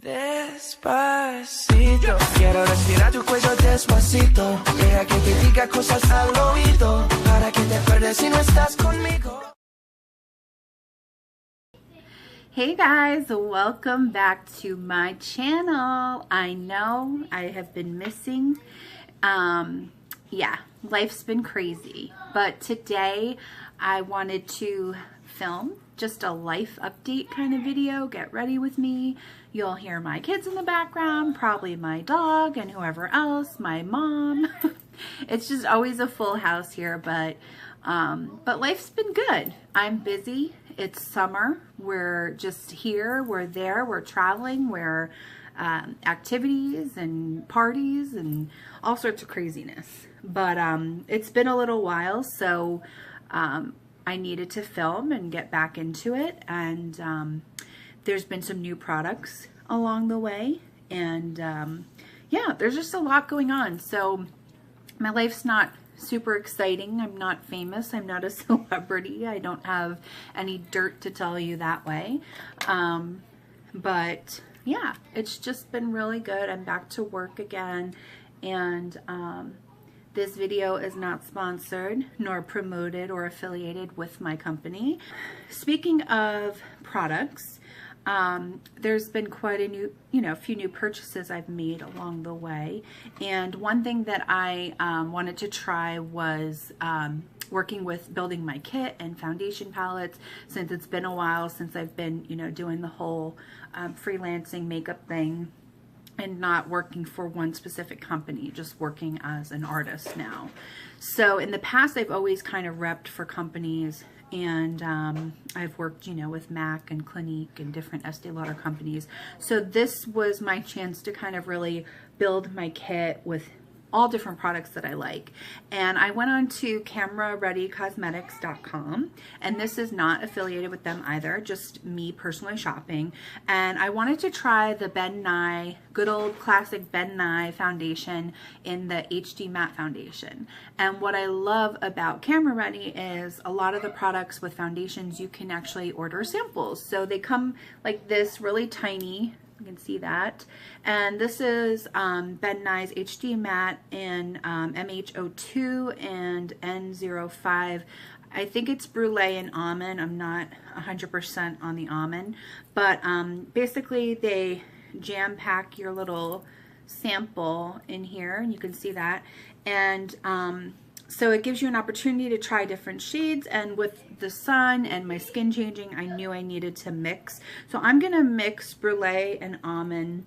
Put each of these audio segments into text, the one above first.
Despacito, quiero respirar tu cuello despacito. Deja que te diga cosas al oído, para que te acuerdes si no estás conmigo. Hey guys, welcome back to my channel. I know I have been missing. Yeah, life's been crazy, but today I wanted to film just a life update kind of video. Get ready with me. You'll hear my kids in the background, probably my dog and whoever else, my mom. It's just always a full house here, but life's been good. I'm busy. It's summer. We're just here, we're there, we're traveling, we're activities and parties and all sorts of craziness. But it's been a little while, so I needed to film and get back into it, and there's been some new products along the way, and yeah, there's just a lot going on. So my life's not super exciting. I'm not famous. I'm not a celebrity. I don't have any dirt to tell you that way. But yeah, it's just been really good. I'm back to work again, and this video is not sponsored nor promoted or affiliated with my company. Speaking of products, there's been quite a few new purchases I've made along the way. And one thing that I wanted to try was working with building my kit and foundation palettes, since it's been a while since I've been, doing the whole freelancing makeup thing and not working for one specific company, just working as an artist now. So in the past, I've always kind of repped for companies, and I've worked, with MAC and Clinique and different Estee Lauder companies. So this was my chance to kind of really build my kit with all different products that I like. And I went on to camerareadycosmetics.com, and this is not affiliated with them either, just me personally shopping. And I wanted to try the Ben Nye, good old classic Ben Nye foundation in the HD matte foundation. And what I love about Camera Ready is a lot of the products with foundations, you can actually order samples. So they come like this, really tiny. You can see that. And this is Ben Nye's HD Matte in MH02 and N05. I think it's brulee and almond. I'm not 100% on the almond. But basically they jam pack your little sample in here, and you can see that. And so it gives you an opportunity to try different shades, and with the sun and my skin changing, I knew I needed to mix. So I'm gonna mix brulee and almond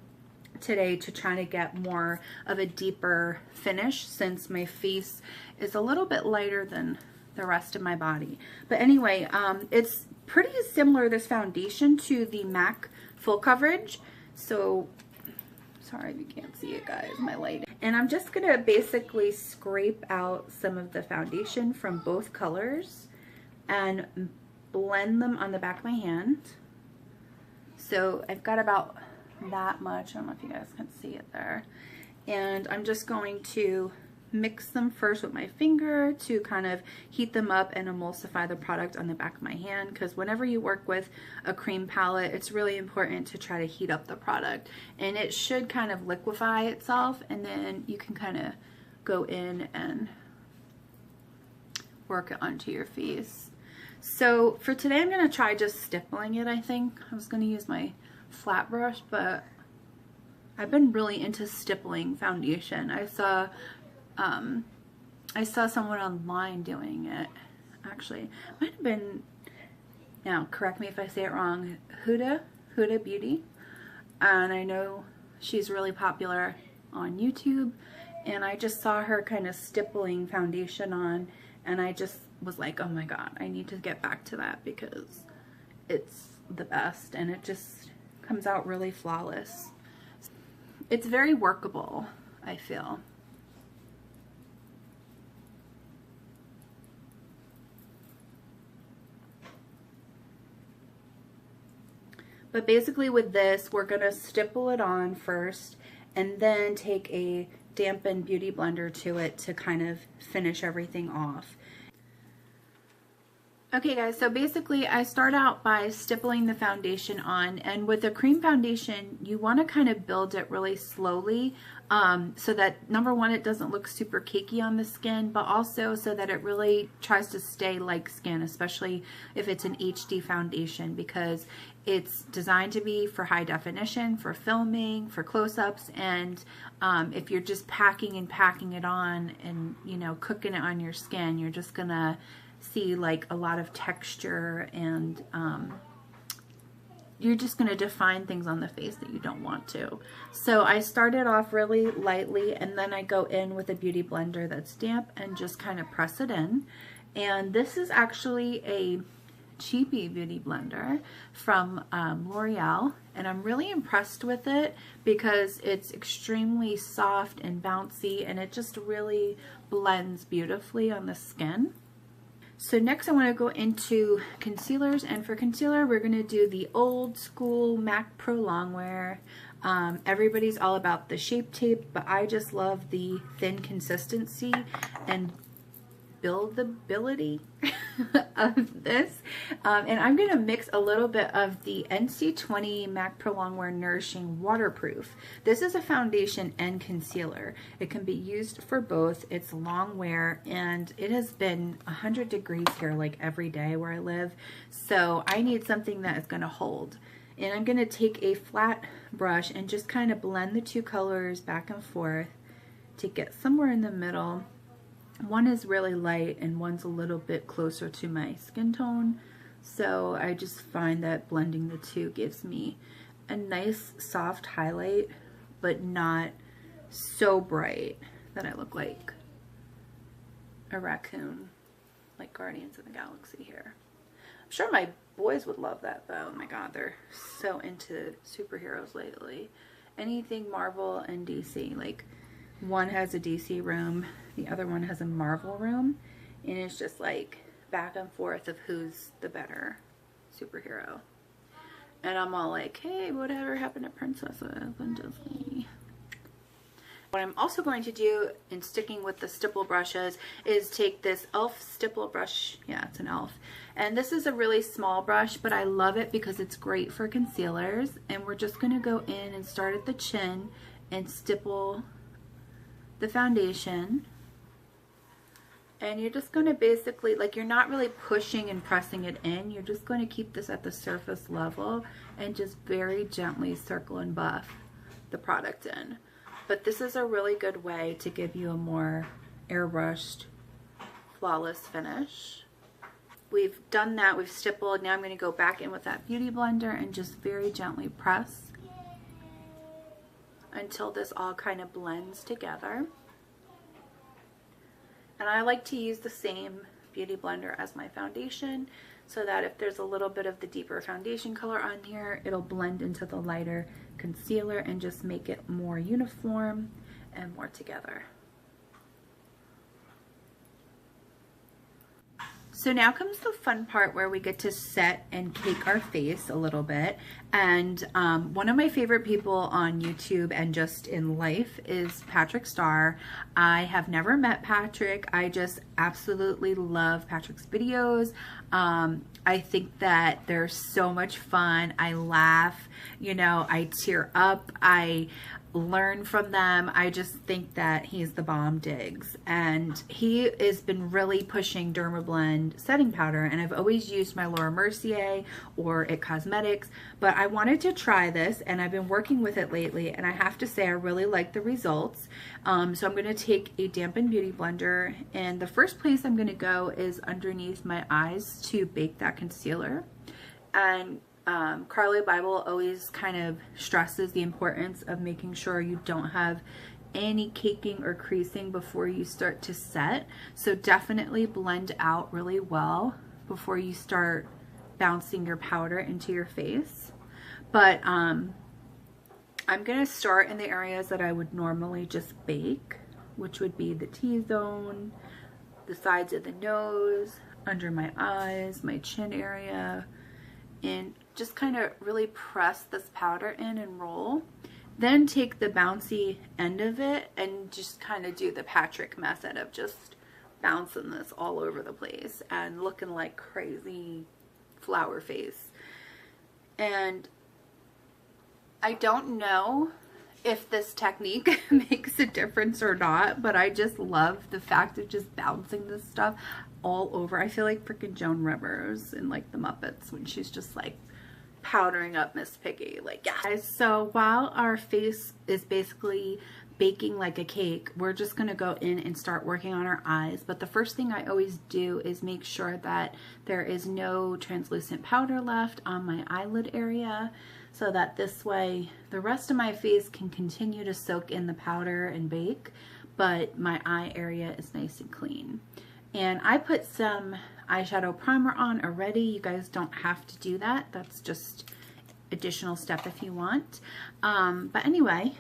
today to try to get more of a deeper finish, since my face is a little bit lighter than the rest of my body. But anyway, it's pretty similar, this foundation, to the MAC Full Coverage. So sorry if you can't see it, guys, my lighting. And I'm just gonna basically scrape out some of the foundation from both colors and blend them on the back of my hand. So I've got about that much. I don't know if you guys can see it there. And I'm just going to mix them first with my finger to kind of heat them up and emulsify the product on the back of my hand, because whenever you work with a cream palette, it's really important to try to heat up the product, and it should kind of liquefy itself, and then you can kind of go in and work it onto your face. So for today, I'm going to try just stippling it. I think I was going to use my flat brush, but I've been really into stippling foundation. I saw someone online doing it, actually. Might have been, now correct me if I say it wrong, Huda Beauty. And I know she's really popular on YouTube. And I just saw her kind of stippling foundation on, and I just was like, oh my God, I need to get back to that, because it's the best and it just comes out really flawless. It's very workable, I feel. But basically with this, we're gonna stipple it on first and then take a dampened beauty blender to it to kind of finish everything off. Okay guys, so basically I start out by stippling the foundation on, and with a cream foundation you want to kind of build it really slowly so that number one, it doesn't look super cakey on the skin, but also so that it really tries to stay like skin, especially if it's an HD foundation, because it's designed to be for high definition, for filming, for close-ups, and if you're just packing it on and, you know, cooking it on your skin, you're just gonna see like a lot of texture, and you're just going to define things on the face that you don't want to. So I started off really lightly, and then I go in with a beauty blender that's damp and just kind of press it in. And this is actually a cheapy beauty blender from L'Oreal, and I'm really impressed with it because it's extremely soft and bouncy, and it just really blends beautifully on the skin. So next I want to go into concealers, and for concealer we're going to do the old school MAC Pro Longwear. Everybody's all about the Shape Tape, but I just love the thin consistency and buildability of this. And I'm going to mix a little bit of the NC20 MAC Pro Longwear Nourishing Waterproof. This is a foundation and concealer. It can be used for both. It's long wear, and it has been 100 degrees here like every day where I live, so I need something that is going to hold. And I'm going to take a flat brush and just kind of blend the two colors back and forth to get somewhere in the middle. One is really light and one's a little bit closer to my skin tone, so I just find that blending the two gives me a nice soft highlight, but not so bright that I look like a raccoon, like Guardians of the Galaxy here. I'm sure my boys would love that though. Oh my god, they're so into superheroes lately. Anything Marvel and DC, like one has a DC room, the other one has a Marvel room, and it's just like back and forth of who's the better superhero. And I'm all like, hey, whatever happened to princesses and Disney? What I'm also going to do, in sticking with the stipple brushes, is take this e.l.f. stipple brush. Yeah, it's an e.l.f. And this is a really small brush, but I love it because it's great for concealers. And we're just going to go in and start at the chin and stipple the foundation. And you're just going to basically, like, you're not really pushing and pressing it in. You're just going to keep this at the surface level and just very gently circle and buff the product in. But this is a really good way to give you a more airbrushed, flawless finish. We've done that, we've stippled. Now I'm going to go back in with that beauty blender and just very gently press until this all kind of blends together. And I like to use the same beauty blender as my foundation, so that if there's a little bit of the deeper foundation color on here, it'll blend into the lighter concealer and just make it more uniform and more together. So now comes the fun part where we get to set and cake our face a little bit. And one of my favorite people on YouTube and just in life is Patrick Starr. I have never met Patrick. I just absolutely love Patrick's videos. I think that they're so much fun. I laugh, you know, I tear up, I learn from them. I just think that he's the bomb digs, and he has been really pushing Dermablend setting powder, and I've always used my Laura Mercier or It Cosmetics, but I wanted to try this and I've been working with it lately, and I have to say I really like the results. So I'm going to take a dampened beauty blender, and the first place I'm going to go is underneath my eyes to bake that concealer. And Carly Bible always kind of stresses the importance of making sure you don't have any caking or creasing before you start to set. So definitely blend out really well before you start bouncing your powder into your face. But I'm going to start in the areas that I would normally just bake, which would be the T-zone, the sides of the nose, under my eyes, my chin area, and just kind of really press this powder in and roll. Then take the bouncy end of it and just kind of do the Patrick method of just bouncing this all over the place and looking like crazy flower face. And I don't know if this technique makes a difference or not, but I just love the fact of just bouncing this stuff all over. I feel like freaking Joan Rivers in like the Muppets when she's just like powdering up Miss Piggy. Like, yeah. So while our face is basically baking like a cake, we're just going to go in and start working on our eyes. But the first thing I always do is make sure that there is no translucent powder left on my eyelid area, so that this way the rest of my face can continue to soak in the powder and bake, but my eye area is nice and clean. And I put some eyeshadow primer on already. You guys don't have to do that. That's just additional step if you want. But anyway,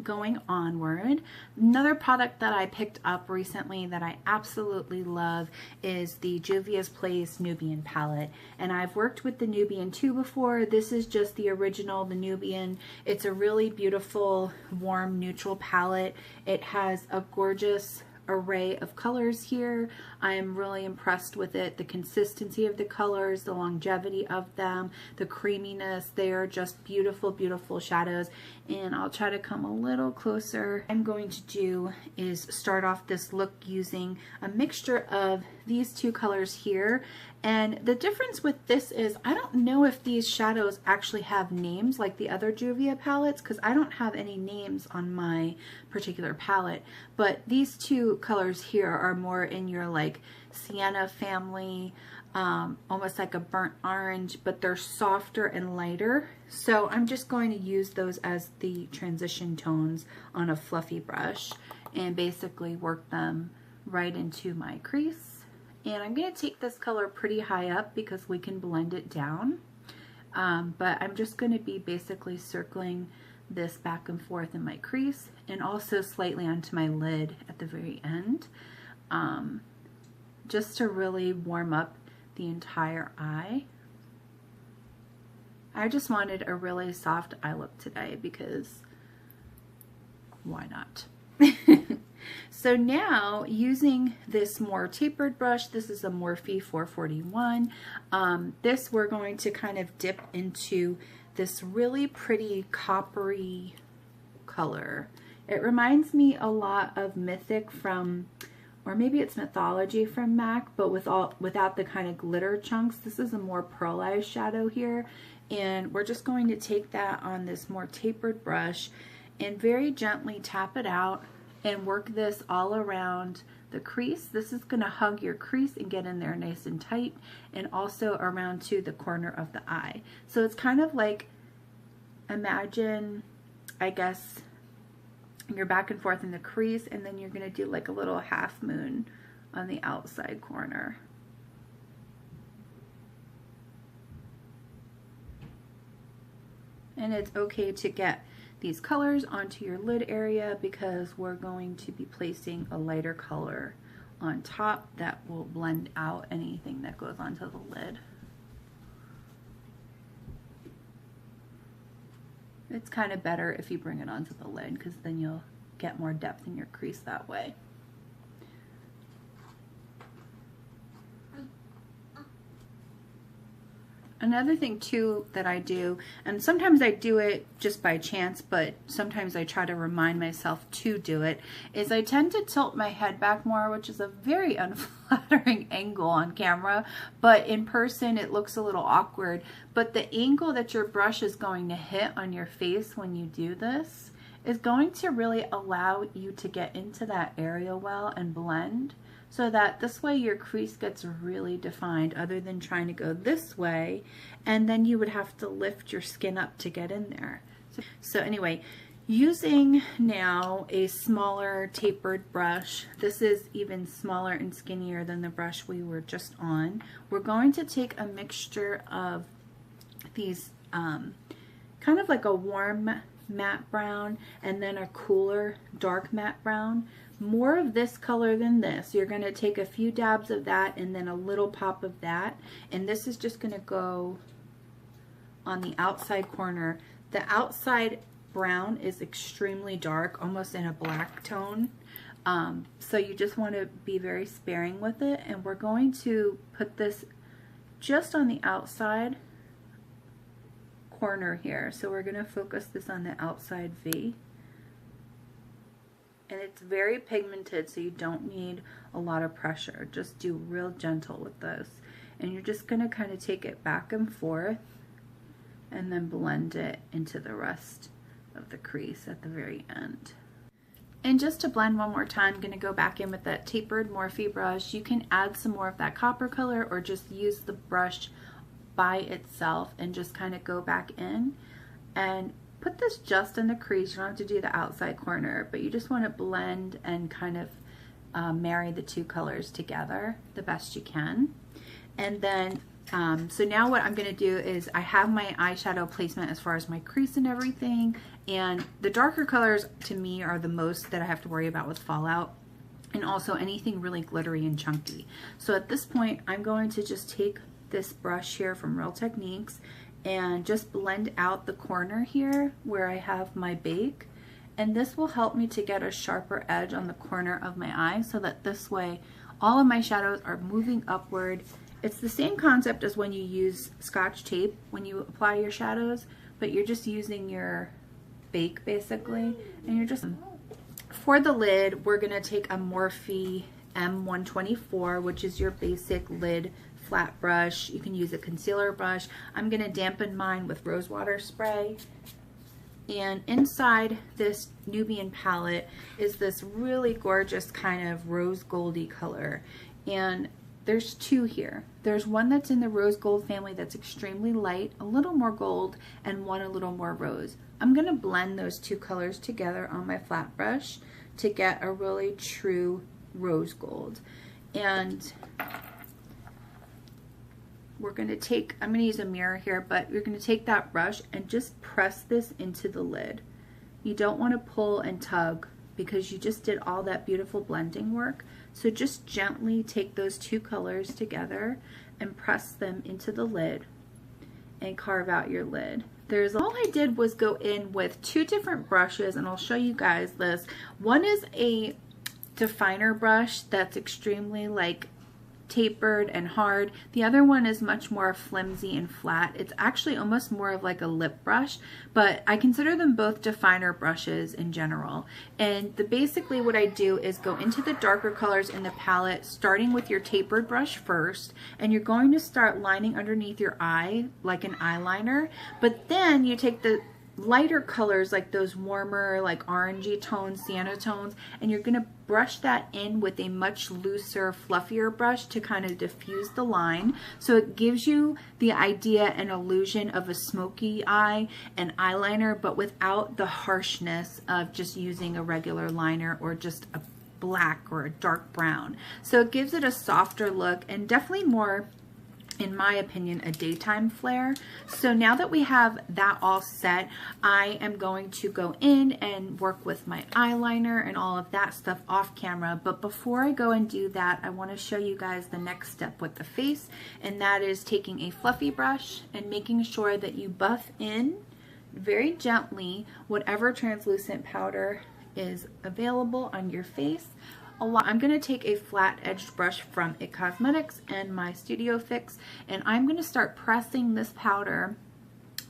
going onward, another product that I picked up recently that I absolutely love is the Juvia's Place Nubian palette. And I've worked with the Nubian 2 before. This is just the original, the Nubian. It's a really beautiful, warm, neutral palette. It has a gorgeous array of colors here. I am really impressed with it. The consistency of the colors, the longevity of them, the creaminess. They are just beautiful, beautiful shadows. And I'll try to come a little closer. What I'm going to do is start off this look using a mixture of these two colors here. And the difference with this is I don't know if these shadows actually have names like the other Juvia palettes, because I don't have any names on my particular palette. But these two colors here are more in your like sienna family, almost like a burnt orange, but they're softer and lighter. So I'm just going to use those as the transition tones on a fluffy brush and basically work them right into my crease. And I'm going to take this color pretty high up because we can blend it down. But I'm just going to be basically circling this back and forth in my crease and also slightly onto my lid at the very end, just to really warm up the entire eye. I just wanted a really soft eye look today because why not? So now, using this more tapered brush, this is a Morphe 441. This we're going to kind of dip into this really pretty coppery color. It reminds me a lot of Mythic from, or maybe it's Mythology from MAC, but without the kind of glitter chunks. This is a more pearlized shadow here, and we're just going to take that on this more tapered brush and very gently tap it out and work this all around the crease. This is going to hug your crease and get in there nice and tight, and also around to the corner of the eye. So it's kind of like, imagine, I guess, you're back and forth in the crease, and then you're going to do like a little half moon on the outside corner. And it's okay to get these colors onto your lid area because we're going to be placing a lighter color on top that will blend out anything that goes onto the lid. It's kind of better if you bring it onto the lid because then you'll get more depth in your crease that way. Another thing too that I do, and sometimes I do it just by chance, but sometimes I try to remind myself to do it, is I tend to tilt my head back more, which is a very unflattering angle on camera, but in person it looks a little awkward. But the angle that your brush is going to hit on your face when you do this is going to really allow you to get into that area well and blend, so that this way your crease gets really defined, other than trying to go this way and then you would have to lift your skin up to get in there. So anyway, using now a smaller tapered brush, this is even smaller and skinnier than the brush we were just on, we're going to take a mixture of these kind of like a warm matte brown and then a cooler dark matte brown. More of this color than this. You're going to take a few dabs of that and then a little pop of that, and this is just going to go on the outside corner. The outside brown is extremely dark, almost in a black tone, So you just want to be very sparing with it, and we're going to put this just on the outside corner here. So we're going to focus this on the outside V. And it's very pigmented, so you don't need a lot of pressure. Just do real gentle with this. And you're just going to kind of take it back and forth and then blend it into the rest of the crease at the very end. And just to blend one more time, I'm going to go back in with that tapered Morphe brush. You can add some more of that copper color or just use the brush by itself and just kind of go back in and put this just in the crease. You don't have to do the outside corner, but you just want to blend and kind of marry the two colors together the best you can. And then so now what I'm going to do is I have my eyeshadow placement as far as my crease and everything, and the darker colors to me are the most that I have to worry about with fallout, and also anything really glittery and chunky. So at this point I'm going to just take this brush here from Real Techniques and just blend out the corner here where I have my bake, and this will help me to get a sharper edge on the corner of my eye so that this way all of my shadows are moving upward. It's the same concept as when you use Scotch tape when you apply your shadows, but you're just using your bake basically, and you're just... For the lid, we're going to take a Morphe M124, which is your basic lid flat brush. You can use a concealer brush. I'm going to dampen mine with rose water spray. And inside this Nubian palette is this really gorgeous kind of rose goldy color. And there's two here. There's one that's in the rose gold family that's extremely light, a little more gold, and one a little more rose. I'm going to blend those two colors together on my flat brush to get a really true rose gold. And we're going to take, I'm going to use a mirror here, but you're going to take that brush and just press this into the lid. You don't want to pull and tug because you just did all that beautiful blending work. So just gently take those two colors together and press them into the lid and carve out your lid. All I did was go in with two different brushes, and I'll show you guys this. One is a definer brush that's extremely like tapered and hard. The other one is much more flimsy and flat. It's actually almost more of like a lip brush, but I consider them both definer brushes in general. And basically what I do is go into the darker colors in the palette, starting with your tapered brush first, and you're going to start lining underneath your eye like an eyeliner, but then you take the lighter colors like those warmer like orangey tones, sienna tones, and you're going to brush that in with a much looser, fluffier brush to kind of diffuse the line. So it gives you the idea and illusion of a smoky eye and eyeliner, but without the harshness of just using a regular liner or just a black or a dark brown. So it gives it a softer look and definitely more, in my opinion, a daytime flare. So now that we have that all set, I am going to go in and work with my eyeliner and all of that stuff off camera. But before I go and do that, I want to show you guys the next step with the face, and that is taking a fluffy brush and making sure that you buff in very gently whatever translucent powder is available on your face. I'm going to take a flat edged brush from IT Cosmetics and my Studio Fix, and I'm going to start pressing this powder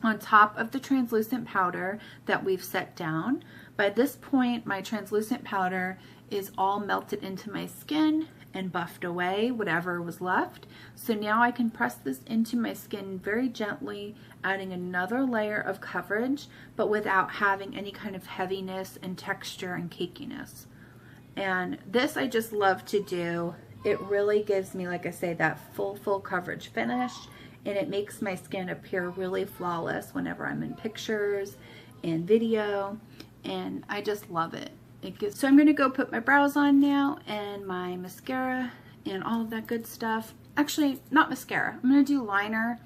on top of the translucent powder that we've set down. By this point, my translucent powder is all melted into my skin and buffed away whatever was left. So now I can press this into my skin very gently, adding another layer of coverage, but without having any kind of heaviness and texture and cakiness. And this I just love to do. It really gives me, like I say, that full coverage finish, and it makes my skin appear really flawless whenever I'm in pictures and video, and I just love it. So I'm going to go put my brows on now and my mascara and all of that good stuff. Actually, not mascara. I'm going to do liner,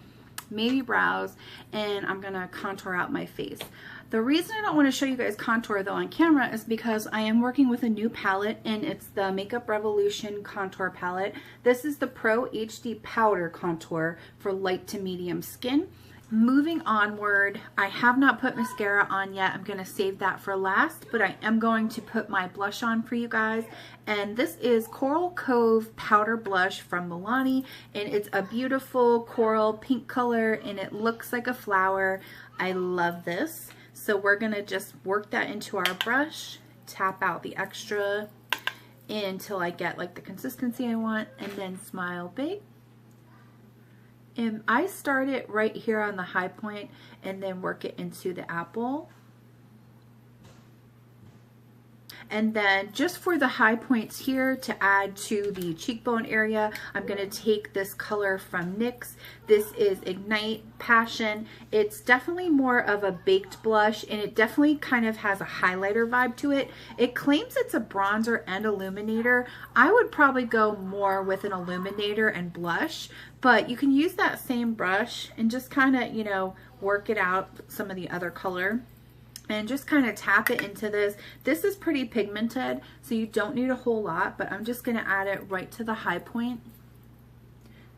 maybe brows, and I'm going to contour out my face. The reason I don't want to show you guys contour though on camera is because I am working with a new palette, and it's the Makeup Revolution contour palette. This is the Pro HD Powder Contour for light to medium skin. Moving onward, I have not put mascara on yet. I'm going to save that for last, but I am going to put my blush on for you guys. And this is Coral Cove Powder Blush from Milani, and it's a beautiful coral pink color, and it looks like a flower. I love this. So we're going to just work that into our brush, tap out the extra until I get like the consistency I want, and then smile big. And I start it right here on the high point and then work it into the apple. And then just for the high points here to add to the cheekbone area, I'm going to take this color from NYX. This is Ignite Passion. It's definitely more of a baked blush, and it definitely kind of has a highlighter vibe to it. It claims it's a bronzer and illuminator. I would probably go more with an illuminator and blush, but you can use that same brush and just kind of, you know, work it out some of the other color. And just kind of tap it into this. This is pretty pigmented, so you don't need a whole lot, but I'm just going to add it right to the high point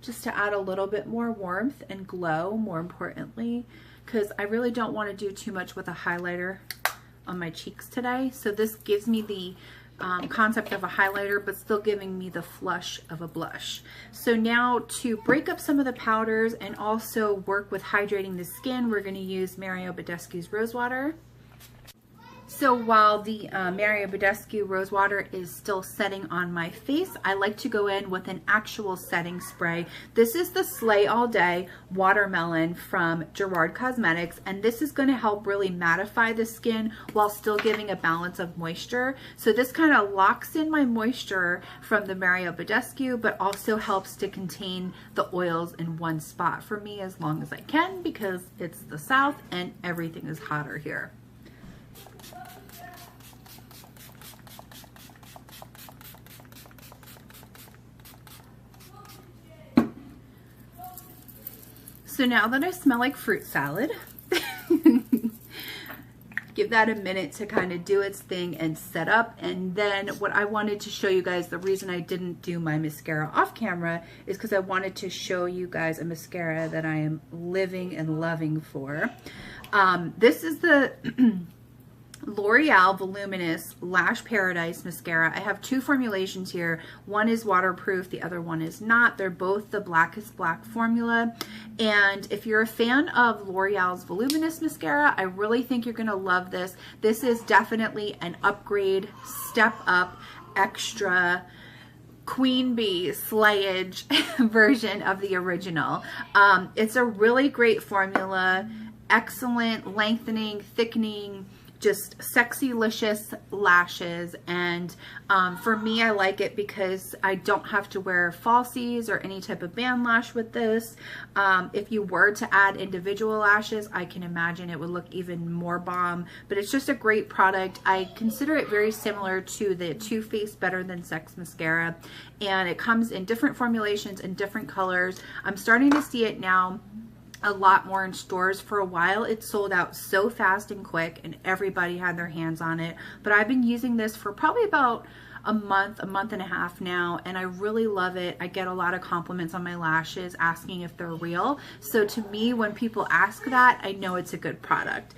just to add a little bit more warmth and glow, more importantly, because I really don't want to do too much with a highlighter on my cheeks today. So this gives me the concept of a highlighter, but still giving me the flush of a blush. So now to break up some of the powders and also work with hydrating the skin, we're going to use Mario Badescu's Rose Water. So while the Mario Badescu Rose Water is still setting on my face, I like to go in with an actual setting spray. This is the Slay All Day Watermelon from Gerard Cosmetics, and this is going to help really mattify the skin while still giving a balance of moisture. So this kind of locks in my moisture from the Mario Badescu, but also helps to contain the oils in one spot for me as long as I can, because it's the South and everything is hotter here. So now that I smell like fruit salad, give that a minute to kind of do its thing and set up. And then what I wanted to show you guys, the reason I didn't do my mascara off camera is because I wanted to show you guys a mascara that I am living and loving for. This is the L'Oreal Voluminous Lash Paradise Mascara. I have two formulations here. One is waterproof, the other one is not. They're both the Blackest Black formula. And if you're a fan of L'Oreal's Voluminous Mascara, I really think you're going to love this. This is definitely an upgrade, step up, extra Queen Bee slayage version of the original. It's a really great formula, excellent lengthening, thickening, just sexy-licious lashes. And for me, I like it because I don't have to wear falsies or any type of band lash with this. If you were to add individual lashes, I can imagine it would look even more bomb, but it's just a great product. I consider it very similar to the Too Faced Better Than Sex mascara, and it comes in different formulations and different colors. I'm starting to see it now a lot more in stores. For a while it sold out so fast and quick and everybody had their hands on it, but I've been using this for probably about a month and a half now, and I really love it. I get a lot of compliments on my lashes asking if they're real, so to me, when people ask that, I know it's a good product.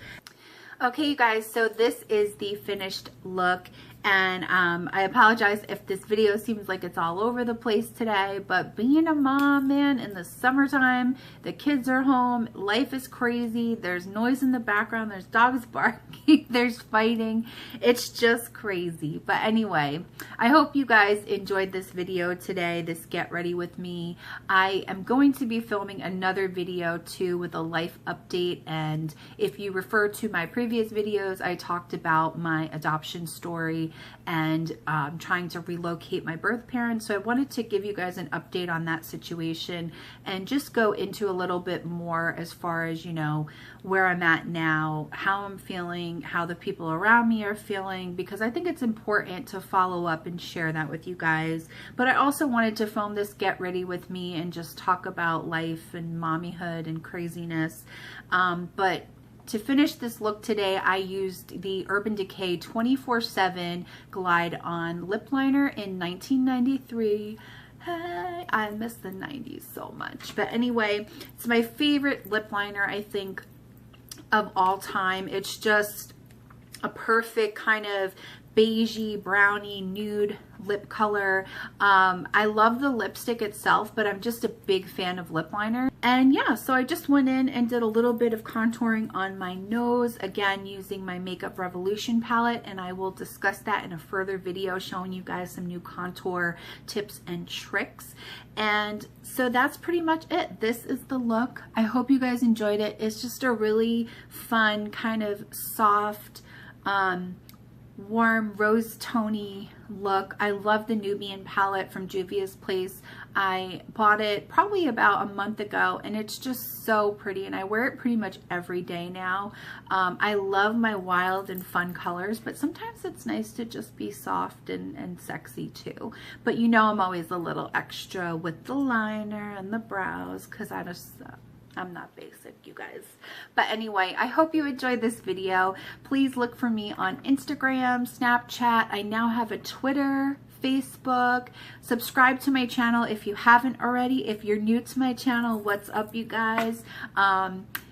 Okay, you guys, so this is the finished look. And I apologize if this video seems like it's all over the place today, but being a mom, man, in the summertime, the kids are home, life is crazy, there's noise in the background, there's dogs barking, there's fighting, it's just crazy. But anyway, I hope you guys enjoyed this video today, this Get Ready With Me. I am going to be filming another video too with a life update, and if you refer to my previous videos, I talked about my adoption story and trying to relocate my birth parents. So I wanted to give you guys an update on that situation and just go into a little bit more as far as, you know, where I'm at now, how I'm feeling, how the people around me are feeling, because I think it's important to follow up and share that with you guys. But I also wanted to film this Get Ready With Me and just talk about life and mommyhood and craziness. But to finish this look today, I used the Urban Decay 24/7 Glide On Lip Liner in 1993. Hey, I miss the 90s so much. But anyway, it's my favorite lip liner, I think, of all time. It's just a perfect kind of beigey, browny, nude lip color. I love the lipstick itself, but I'm just a big fan of lip liner. And yeah, so I just went in and did a little bit of contouring on my nose, again using my Makeup Revolution palette, and I will discuss that in a further video showing you guys some new contour tips and tricks. And so that's pretty much it. This is the look. I hope you guys enjoyed it. It's just a really fun, kind of soft, warm rose tony look. I love the Nubian palette from Juvia's Place. I bought it probably about a month ago, and it's just so pretty, and I wear it pretty much every day now. I love my wild and fun colors, but sometimes it's nice to just be soft and sexy too. But you know I'm always a little extra with the liner and the brows because I'm not basic, you guys. But anyway, I hope you enjoyed this video. Please look for me on Instagram, Snapchat. I now have a Twitter, Facebook. Subscribe to my channel if you haven't already. If you're new to my channel, what's up, you guys?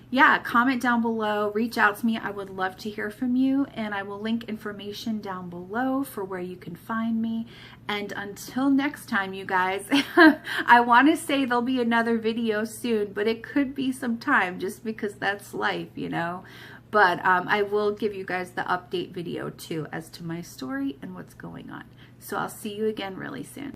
Yeah, comment down below, reach out to me. I would love to hear from you, and I will link information down below for where you can find me. And until next time, you guys, I want to say there'll be another video soon, but it could be some time just because that's life, you know. But I will give you guys the update video too as to my story and what's going on. So I'll see you again really soon.